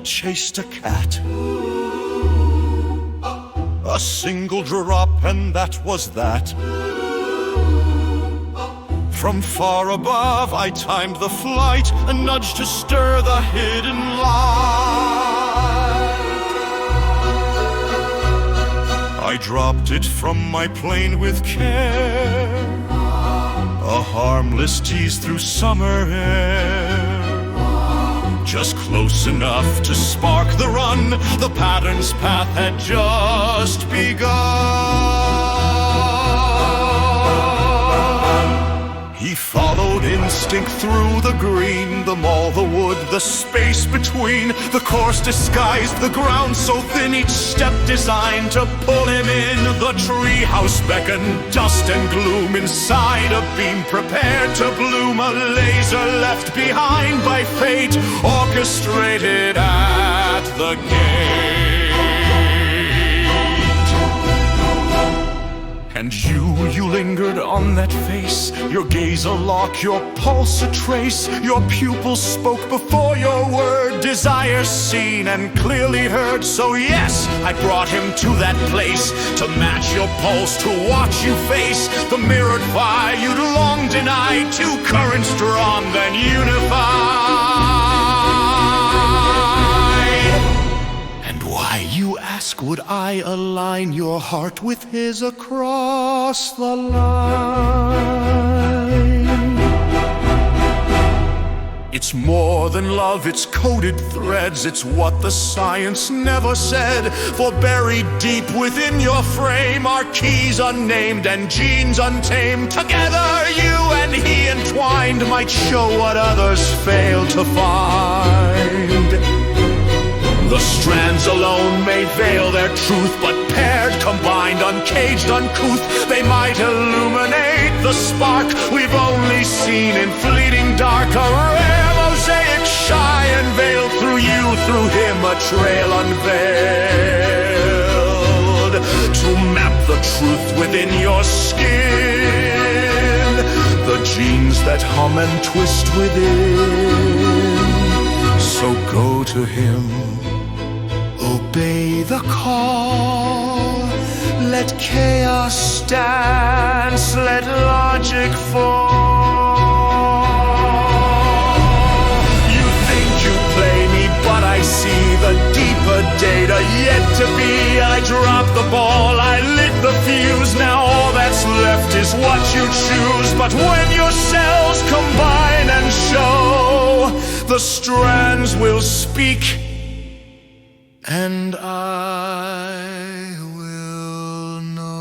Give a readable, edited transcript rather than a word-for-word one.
chased a cat. A single drop, and that was that. From far above I timed the flight, a nudge to stir the hidden light. I dropped it from my plane with care, a harmless tease through summer air. Just close enough to spark the run, the pattern's path had just begun. He followed instinct through the green, the mall, the wood, the space between. The course disguised, the ground so thin, each step designed to pull him in. The treehouse beckoned, dust and gloom inside, a beam prepared to bloom. A laser left behind by fate, orchestrated at the gate. And you lingered on that face, your gaze a lock, your pulse a trace. Your pupils spoke before your word, desire seen and clearly heard. So yes, I brought him to that place, to match your pulse, to watch you face the mirrored fire you'd long denied. Two currents drawn, then unified. And why, you ask, would I align your heart with his across the line? It's more than love, it's coded threads. It's what the science never said. For buried deep within your frame are keys unnamed and genes untamed. Together you and he entwined might show what others fail to find. The strands alone may veil their truth, but paired, combined, uncaged, uncouth, they might illuminate the spark we've only seen in fleeting dark. A rare mosaic shy and veiled through you, through him, a trail unveiled to map the truth within your skin, the genes that hum and twist within. So go to him, obey the call, let chaos dance, let logic fall. You think you play me, but I see the deeper data yet to be. I dropped the ball, I lit the fuse, now all that's left is what you choose. But when your cells combine and show, the strands will speak, and I will know.